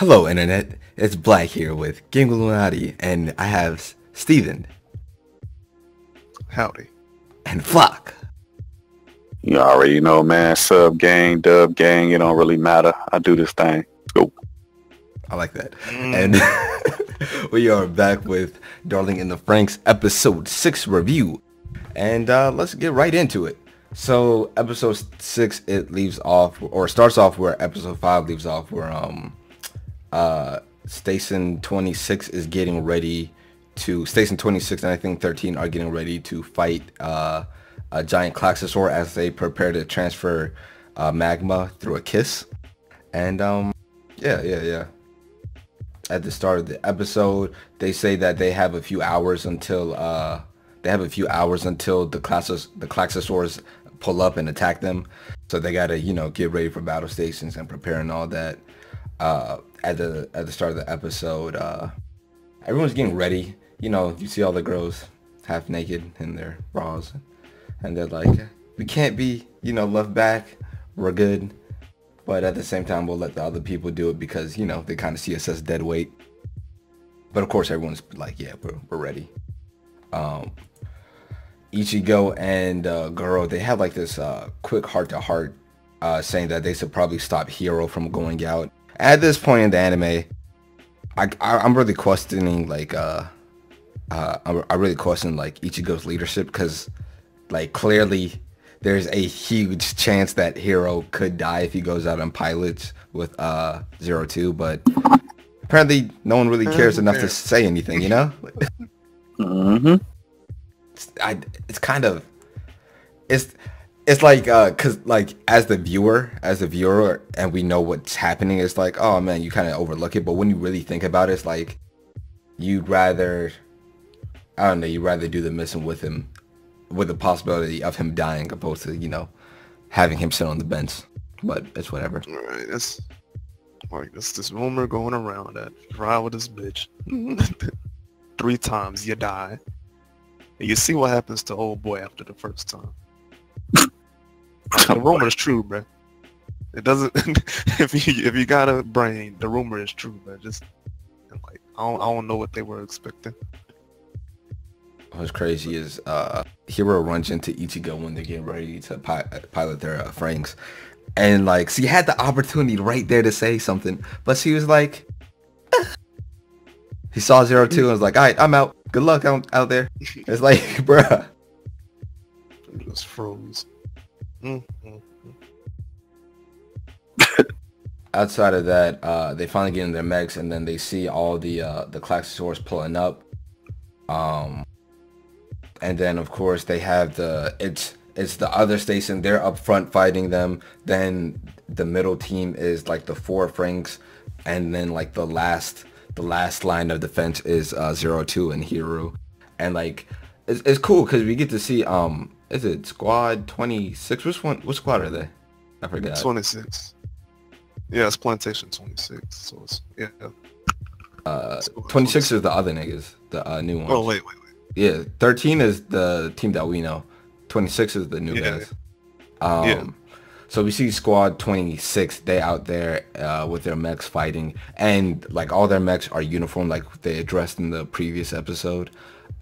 Hello, Internet. It's Black here with Illuminaughty, and I have Steven Howdy. and Flock. You already know, man. Sub gang, dub gang, it don't really matter. I do this thing. Let's go. I like that. And we are back with Darling in the Frankxx episode 6 review. And let's get right into it. So episode 6, it leaves off, or starts off where episode 5 leaves off, where Station 26 is getting ready to, Station 26 and I think 13 are getting ready to fight a giant Klaxosaur as they prepare to transfer magma through a kiss. And yeah. At the start of the episode, they say that they have a few hours until the Klaxosaurs pull up and attack them. So they gotta, get ready for battle stations and prepare and all that. At the start of the episode, everyone's getting ready. You see all the girls half naked in their bras, and they're like, we can't be, left back. We're good. But at the same time, we'll let the other people do it because, they kind of see us as dead weight. But of course, everyone's like, yeah, we're ready. Ichigo and Goro, they have like this quick heart-to-heart saying that they should probably stop Hiro from going out. At this point in the anime, I'm really questioning I really question Ichigo's leadership, because clearly there's a huge chance that Hiro could die if he goes out on pilots with 02, but apparently no one really cares enough to say anything, Mm-hmm. It's like cause as the viewer, and we know what's happening, it's like, oh man, you kind of overlook it, but when you really think about it, it's like you'd rather do the mission with him, with the possibility of him dying, opposed to having him sit on the bench. But it's whatever. All right, that's this rumor going around that if you ride with this bitch 3 times, you die. And you see what happens to old boy after the first time. The rumor is true, bro. It doesn't. if you got a brain, the rumor is true, bro. Just I don't know what they were expecting. What's crazy is Hiro runs into Ichigo when they're getting ready to pilot their Frankxx, and she had the opportunity right there to say something, but she was like, he saw 02 and was like, all right, I'm out. Good luck out there. It's like, bruh. It just froze. Outside of that, they finally get in their mechs, and then they see all the Klaxosaurs pulling up. And then of course they have it's the other station. They're up front fighting them. Then the middle team is the 4 Frankxx, and then the last line of defense is 02 and Hiro. And it's cool because we get to see is it squad 26? What squad are they? I forgot. 26. Yeah, it's Plantation 26. So it's 26 is the other niggas, the new ones. Oh wait. Yeah, 13 is the team that we know. 26 is the new guys. So we see squad 26, they out there with their mechs fighting, and all their mechs are uniform like they addressed in the previous episode.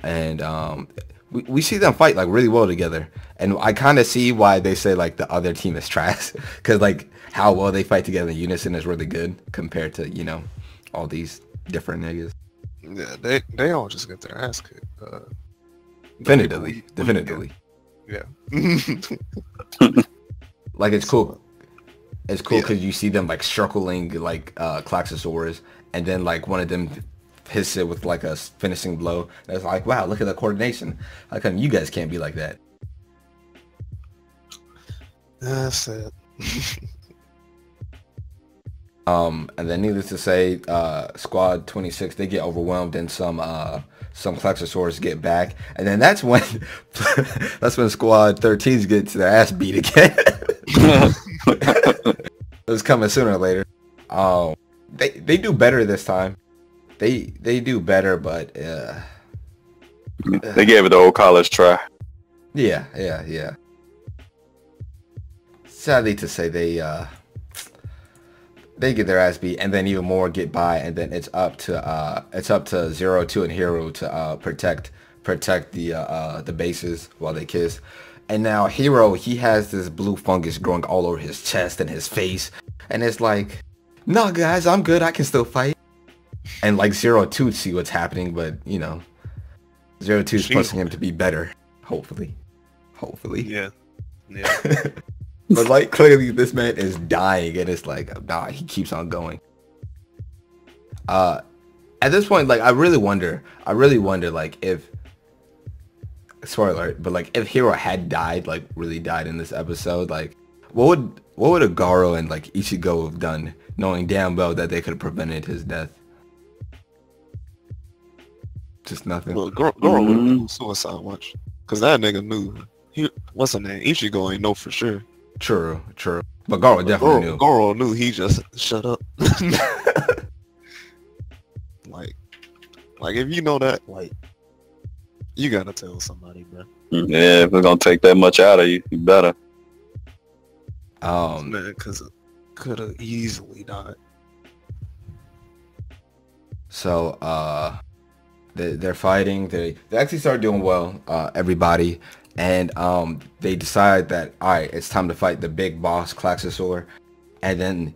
And we see them fight really well together, and I kind of see why they say the other team is trash, because how well they fight together in unison is really good compared to all these different niggas. Yeah, they all just get their ass kicked. Definitively. Yeah. It's cool. It's cool because you see them circling Klaxosaurs, and then one of them hits it with a finishing blow. And it's like, wow, look at the coordination. How come you guys can't be like that? That's it. And then needless to say, squad 26, they get overwhelmed, and some Klaxosaurs get back, and then that's when squad 13s get their ass beat again. It was coming sooner or later. They do better this time. They do better, but they gave it the old college try. Yeah. Sadly to say, they get their ass beat, and then even more get by, and then it's up to Zero Two and Hiro to protect the bases while they kiss. And now Hiro, he has this blue fungus growing all over his chest and his face, and it's like, nah guys, I'm good, I can still fight. And like Zero Two see what's happening, but you know, Zero Two is pushing him to be better, hopefully. Yeah. But like clearly this man is dying, and it's like, nah, he keeps on going. At this point, like I really wonder like if, spoiler alert, but like if Hiro had died, like really died in this episode, like what would Agaro and like Ichigo have done, knowing damn well that they could have prevented his death? Just nothing. Well, Goro would have do suicide watch, cause that nigga knew. What's her name? Ichigo ain't know for sure. True. But Goro definitely knew. Goro knew. He just shut up. like if you know that, like, you gotta tell somebody, bro. Yeah, if we're gonna take that much out of you, you better. Man, cause it could have easily died. So, they're fighting. They actually start doing well, everybody. And they decide that, all right, it's time to fight the big boss, Klaxosaur. And then,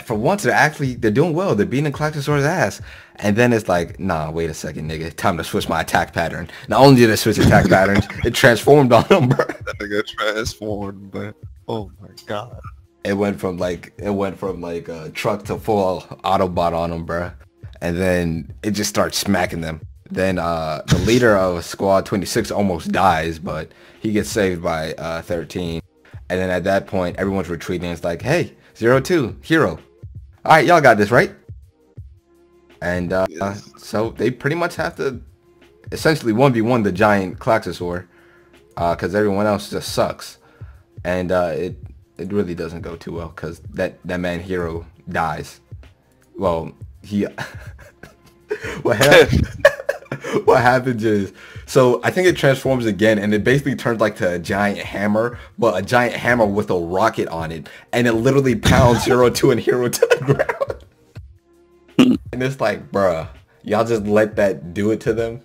for once, they're doing well. They're beating Klaxosaur's ass. And then it's like, nah, wait a second, nigga. Time to switch my attack pattern. Not only did it switch attack patterns, it transformed on them, bro. That nigga transformed, but oh my god. It went from like a truck to full Autobot on them, bro. And then it just starts smacking them. Then the leader of Squad 26 almost dies, but he gets saved by 13. And then at that point, everyone's retreating. It's like, hey, 02, Hiro. All right, y'all got this, right? And so they pretty much have to essentially 1v1 the giant Klaxosaur, because everyone else just sucks. And it really doesn't go too well, because that man Hiro dies. Well, he... What happens is, so I think it transforms again, and it basically turns like to a giant hammer, but a giant hammer with a rocket on it, and it literally pounds 02 and Hiro to the ground. And it's like, bruh, y'all just let that do it to them.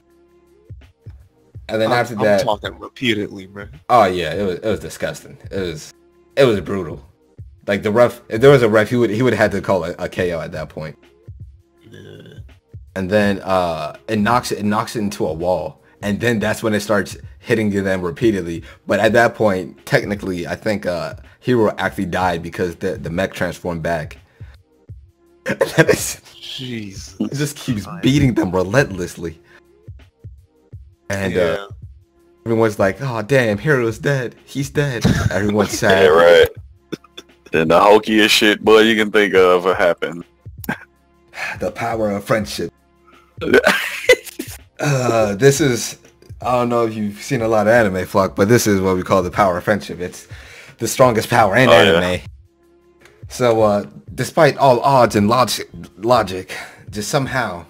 And then after that, I'm talking repeatedly, bro. Oh yeah, it was disgusting. It was brutal. Like the ref, if there was a ref, he would have had to call a KO at that point. And then it knocks it into a wall, and then that's when it starts hitting them repeatedly. But at that point, technically, I think Hiro actually died because the mech transformed back. Jeez, it just keeps beating them relentlessly, and everyone's like, "Oh damn, Hiro's dead. He's dead." Everyone's sad. Yeah, right. Then the hokiest shit, boy, you can think of happened. The power of friendship. This is, I don't know if you've seen a lot of anime, Flock, but this is what we call the power of friendship. It's the strongest power in anime. Yeah. So, despite all odds and logic, just somehow,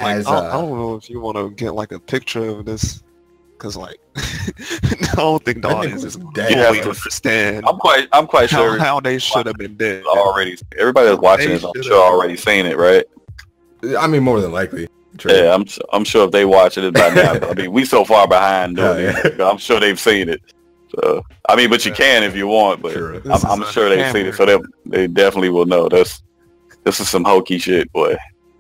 like, as I don't know if you want to get like a picture of this, because like I don't think the audience is fully understand. I'm quite sure how they should have been dead already. Everybody that's watching this, I'm sure already seen it, right? I mean, more than likely. True. Yeah, I'm sure if they watch it by now. I mean, we so far behind, I'm sure they've seen it. So I mean, but you can if you want, but sure. I'm sure they've seen it, so they definitely will know. This is some hokey shit, boy.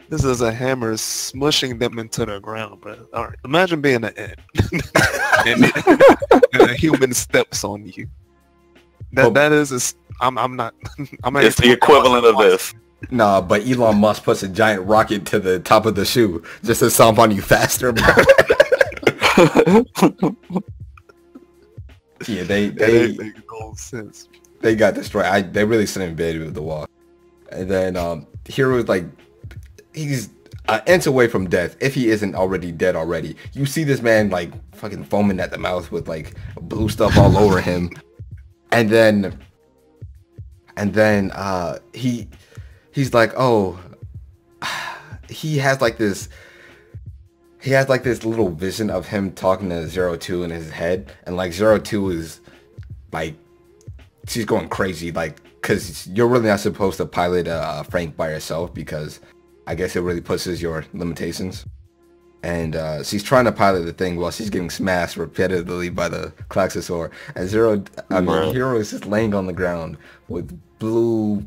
This is a hammer smushing them into the ground, bro. All right, imagine being an ant and a human steps on you. That is, I'm not. It's the equivalent of this. Nah, but Elon Musk puts a giant rocket to the top of the shoe just to stomp on you faster, bro. Yeah, they make no sense. They got destroyed. They really sent him in bed with the wall. And then Hiro's like, he's an inch away from death, if he isn't already dead already. You see this man like fucking foaming at the mouth with like blue stuff all over him. And then he's like, oh, he has like this little vision of him talking to 02 in his head, and like 02 is like, she's going crazy, like because you're really not supposed to pilot Frank by yourself, because I guess it really pushes your limitations. And she's trying to pilot the thing while she's getting smashed repetitively by the Klaxosaur. And Hiro is just laying on the ground with blue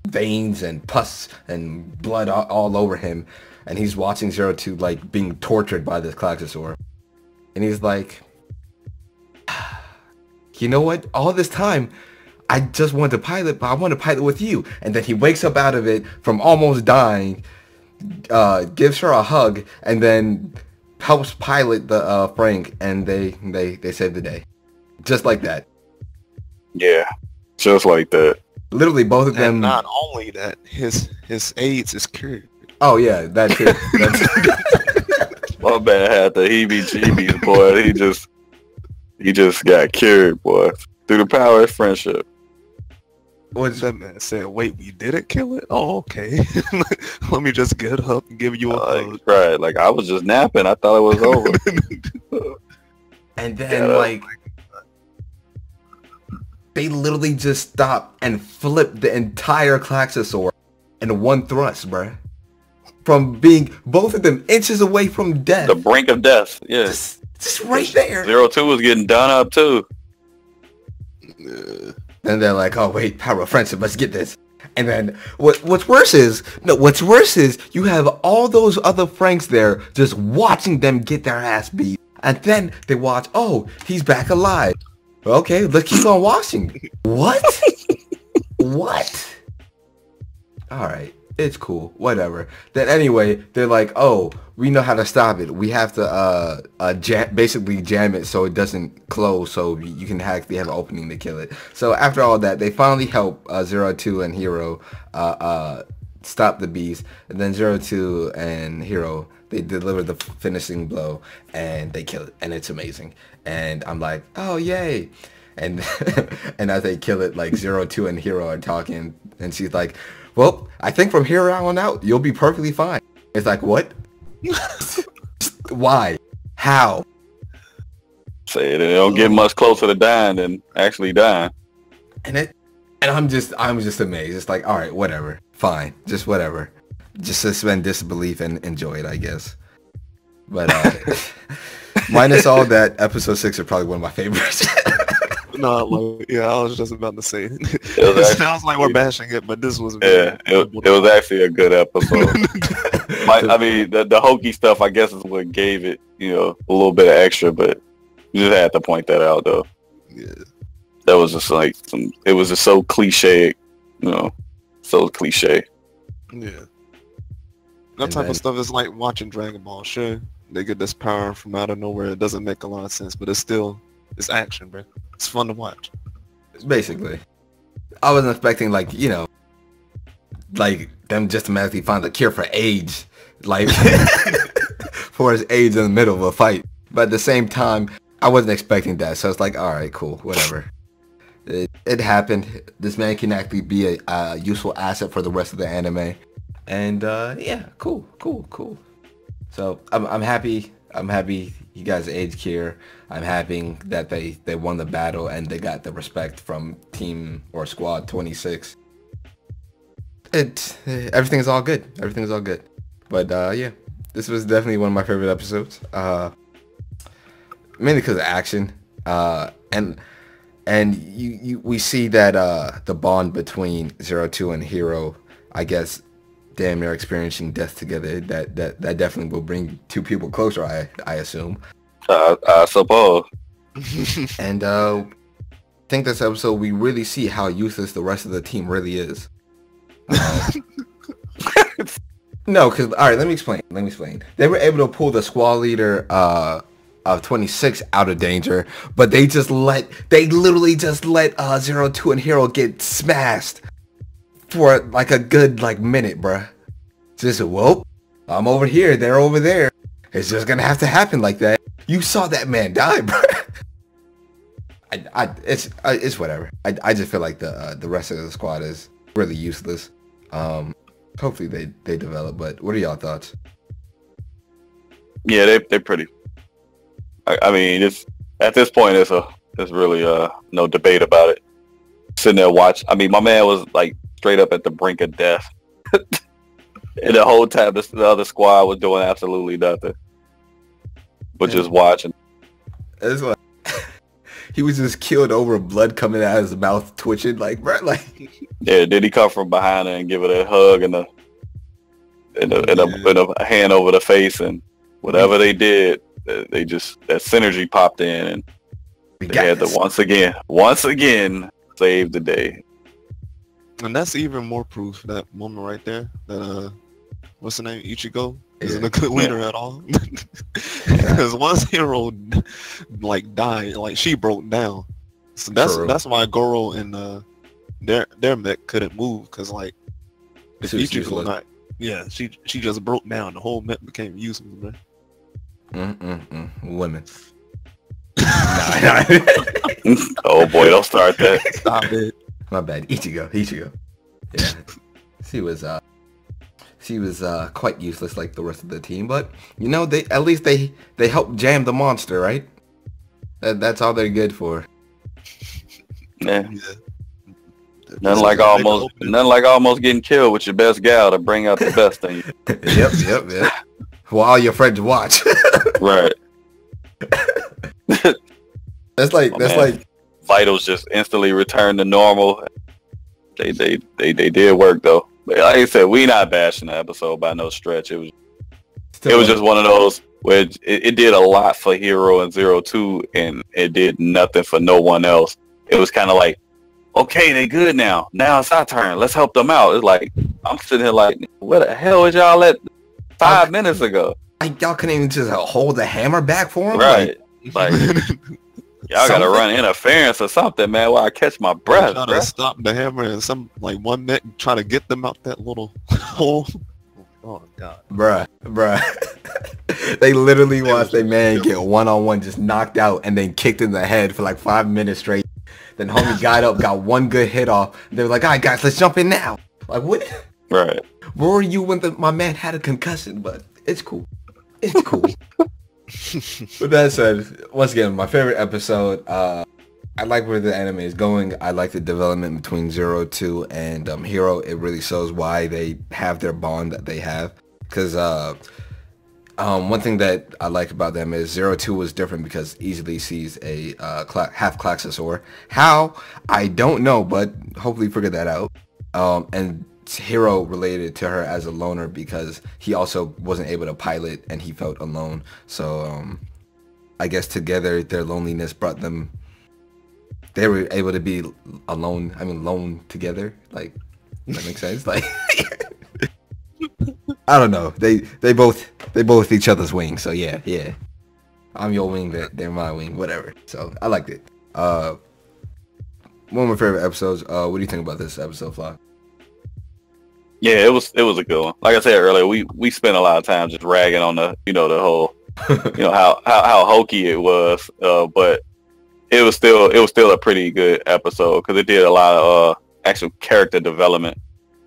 veins and pus and blood all over him. And he's watching 02 like being tortured by this Klaxosaur. And he's like, you know what? All this time, I just wanted to pilot, but I want to pilot with you. And then he wakes up out of it from almost dying, gives her a hug, and then helps pilot the Frank, and they save the day, just like that. Yeah, just like that. Literally, both of them. And not only that, his AIDS is cured. Oh yeah, that too. My man had the heebie-jeebies, boy. He just got cured, boy, through the power of friendship. What that man said? Wait, we didn't kill it? Oh, okay. Let me just get up and give you a hug. Right, like I was just napping. I thought it was over. And then they literally just stopped and flipped the entire Klaxosaur in one thrust, bruh. From being both of them inches away from death. The brink of death, yeah. Just right there. 02 was getting done up too. And they're like, oh wait, power of friendship, let's get this. And then what's worse is you have all those other Franks there just watching them get their ass beat. And then they watch, oh, he's back alive. Okay, let's keep on watching. What? What? Alright, it's cool, whatever. Then anyway, they're like, oh, we know how to stop it. We have to basically jam it so it doesn't close, so you can actually have an opening to kill it. So after all that, they finally help 02 and Hiro stop the beast. And then 02 and Hiro, they deliver the finishing blow and they kill it, and it's amazing. And I'm like, oh yay. And and as they kill it, like 02 and Hiro are talking, and she's like, well, I think from here on out, you'll be perfectly fine. It's like, what? Why? How? Say they don't get much closer to dying than actually dying. And I'm just amazed. It's like, all right, whatever, fine, just whatever, just suspend disbelief and enjoy it, I guess. But minus all that, episode 6 are probably one of my favorites. No, like, yeah, I was just about to say. It sounds like we're bashing it, but this was it was actually a good episode. I mean, the hokey stuff, I guess, is what gave it, a little bit of extra, but you just had to point that out, though. Yeah, that was just like it was just so cliche, so cliche. Yeah, that type of stuff is like watching Dragon Ball. Sure, they get this power from out of nowhere. It doesn't make a lot of sense, but it's action, bro. It's fun to watch. Basically, I wasn't expecting like them just magically find the cure for AIDS, like for his AIDS in the middle of a fight. But at the same time, I wasn't expecting that, so it's like, all right, cool, whatever. It happened. This man can actually be a useful asset for the rest of the anime, and yeah, cool. So I'm happy. I'm happy you guys AIDS cure. I'm happy that they won the battle and they got the respect from team or squad 26. Everything is all good. Everything is all good. But yeah, this was definitely one of my favorite episodes. Mainly because of action. And we see that the bond between 02 and Hiro, I guess, damn near experiencing death together. That definitely will bring two people closer, I assume. I suppose. And I think this episode we really see how useless the rest of the team really is. No, because all right, let me explain. They were able to pull the squad leader of 26 out of danger, but they literally just let 02 and Hiro get smashed for like a good minute, bruh. Just whoop, I'm over here, they're over there. It's just gonna have to happen like that. You saw that man die, bruh. It's whatever. I just feel like the rest of the squad is really useless. Hopefully they develop, but what are y'all thoughts? Yeah, they're pretty. I mean, it's at this point, it's really no debate about it. sitting there watching. I mean, my man was like straight up at the brink of death. And the whole time the other squad was doing absolutely nothing. But just watching. It's like he was just killed over, blood coming out of his mouth, twitching like, bro, like. Yeah, did he come from behind her and give it a hug and a hand over the face, and whatever they did, they just, that synergy popped in, and they had to once again save the day. And that's even more proof, that moment right there, that what's the name, Ichigo isn't a good leader at all. Because once Hiro like died, like she broke down. So that's why Goro and their mech couldn't move, because like if Ichigo not, yeah, she just broke down. The whole mech became useless, man. Women. Oh boy, don't start that. Stop it. My bad. Ichigo. Yeah. She was quite useless like the rest of the team, but you know, they at least they helped jam the monster, right? That's all they're good for. Yeah. Nothing like almost getting killed with your best gal to bring out the best in you. Yep. While your friends watch. Right. That's like vitals just instantly return to normal. They did work though. But like I said, we not bashing the episode by no stretch. It was just one of those where it did a lot for Hiro and 02, and it did nothing for no one else. It was kind of like, okay, they good now. Now it's our turn. Let's help them out. It's like, I'm sitting here like, what the hell was y'all at 5 minutes ago? Like, y'all couldn't even just hold the hammer back for him? Right. Like y'all gotta run interference or something, man, while I catch my breath. Trying to stop the hammer, and some like one mech trying to get them out that little hole. Oh god, bruh. They literally watched their man get one-on-one just knocked out and then kicked in the head for like 5 minutes straight. Then homie got up, got one good hit off. They were like, all right guys, let's jump in now. Like, what? Right. Where were you when my man had a concussion? But it's cool. With that said, once again, my favorite episode. I like where the anime is going. I like the development between 02 and Hiro. It really shows why they have their bond that they have. Because one thing that I like about them is 02 was different because easily sees a half Klaxosaur. How? I don't know, but hopefully figure that out. And Hiro related to her as a loner because he also wasn't able to pilot and he felt alone. So I guess together their loneliness brought them. They were able to be alone. I mean, lone together. Like, that makes sense. Like, I don't know. They both each other's wings. So yeah. I'm your wing. They're my wing. Whatever. So I liked it. One of my favorite episodes. What do you think about this episode, Flock? Yeah, it was a good one. Like I said earlier, we spent a lot of time just ragging on the the whole how hokey it was, but it was still a pretty good episode because it did a lot of actual character development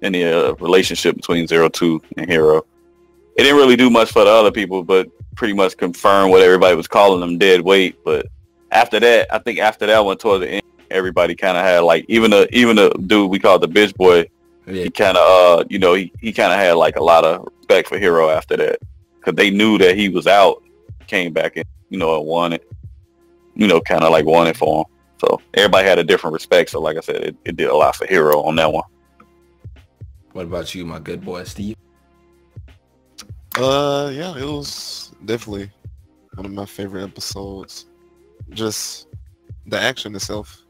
in the relationship between 02 and Hiro. It didn't really do much for the other people, but pretty much confirmed what everybody was calling them dead weight. But after that, I think after that one toward the end, everybody kind of had like even the dude we called the bitch boy. Yeah. He kind of he kind of had like a lot of respect for Hiro after that because they knew that he was out, came back and and won it. Kind of like won it for him. So everybody had a different respect. So like I said, it did a lot for Hiro on that one. What about you, my good boy, Steve? Yeah, it was definitely one of my favorite episodes. Just the action itself.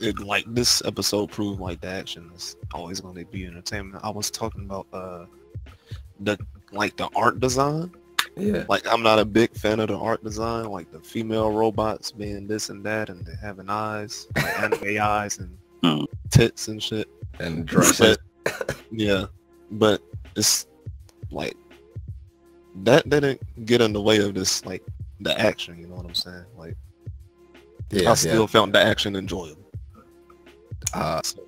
It like this episode proved like the action is always going to be entertainment. I was talking about the art design. Yeah. Like, I'm not a big fan of the art design, like the female robots being this and that, and they having eyes, like anime eyes and tits and shit. And dresses. Yeah. But it's like that didn't get in the way of this, like the action, you know what I'm saying? Like, I still found the action enjoyable. So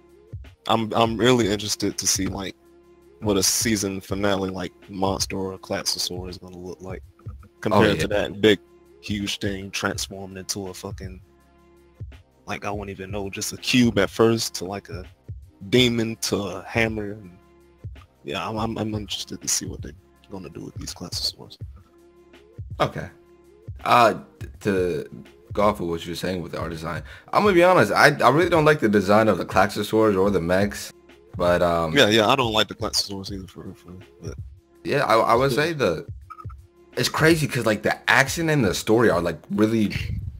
I'm really interested to see like what a season finale like monster or a Klaxosaur is gonna look like compared to that big huge thing transformed into a fucking like I wouldn't even know, just a cube at first to like a demon to a hammer. And yeah, I'm interested to see what they're gonna do with these Claxosaurs. Okay. To go off of what you were saying with the art design, I'm gonna be honest. I really don't like the design of the Claxosaurs or the mechs, but yeah, I don't like the Claxosaurs either. But yeah, I would say it's crazy because like the action and the story are like really,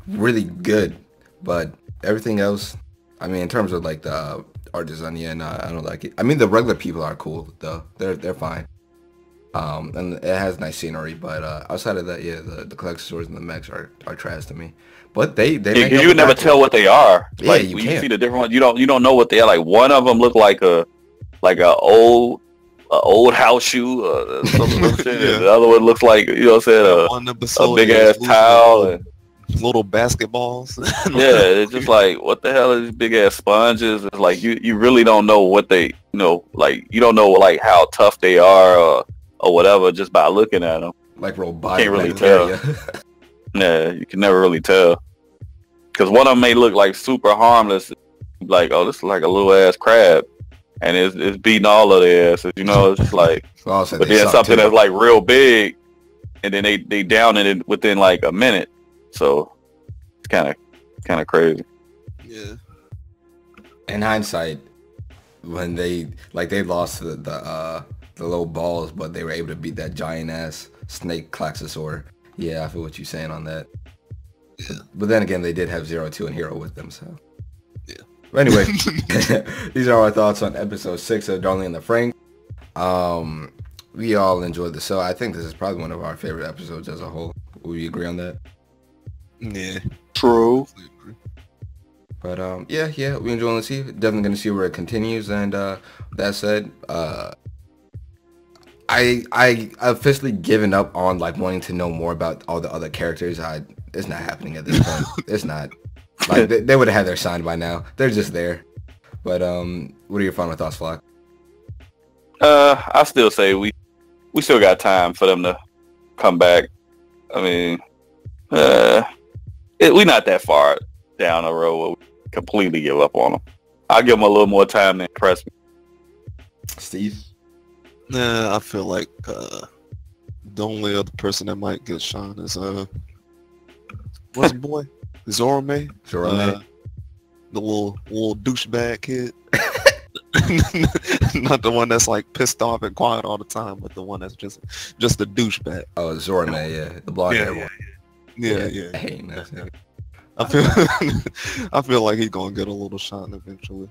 really good, but everything else, I mean, in terms of like the art design, yeah, no, I don't like it. I mean, the regular people are cool though; they're fine. And it has nice scenery, but outside of that, yeah, the Claxosaurs and the mechs are trash to me. But they make you never tell what they are. Yeah, like, you when can't. You see the different ones. You don't know what they are. Like one of them look like a old house shoe or something. Shit. Yeah. The other one looks like, you know what I'm saying, a big ass towel and little basketballs. yeah, it's just like, what the hell are these big ass sponges? It's like you really don't know what they, like you don't know like how tough they are or whatever just by looking at them. Like robotic. Can't really tell. Yeah, you can never really tell. Because one of them may look like super harmless, like, oh, this is like a little ass crab, and it's beating all of their asses. It's just like, but then something that's like real big, and then they down it within like a minute. So it's kind of crazy. Yeah. In hindsight, when they lost the little balls, but they were able to beat that giant ass snake Claxosaur. Yeah, I feel what you're saying on that. Yeah. But then again, they did have 02 and Hiro with them, so. Yeah. But anyway, these are our thoughts on episode 6 of Darling and the Frankxx. We all enjoyed the show. I think this is probably one of our favorite episodes as a whole. Would we agree on that? Yeah. True. But yeah, we enjoy to see. Definitely gonna see where it continues. And that said, I officially given up on like wanting to know more about all the other characters. It's not happening at this point. It's not. Like they would have had their sign by now. They're just there. But what are your final thoughts, Flock? I still say we still got time for them to come back. I mean, we're not that far down the road where we completely give up on them. I'll give them a little more time to impress me. Steve? Nah, I feel like the only other person that might get shine is what's the boy? Zorome? Zorome. The little douchebag kid. Not the one that's like pissed off and quiet all the time, but the one that's just a douchebag. Oh, Zorome, yeah, the blonde hair one. Yeah. Hey, man. I feel like he's gonna get a little shine eventually,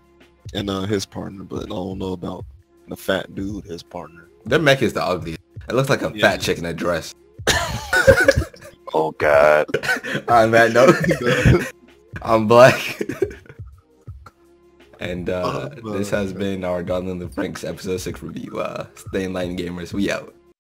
and his partner, but I don't know about the fat dude, his partner. Their mech is the ugliest. It looks like a fat chick in a dress. Oh God. On that note, I'm Black. And this has been our Darling and the Frankxx episode 6 review. Stay enlightened, gamers. We out.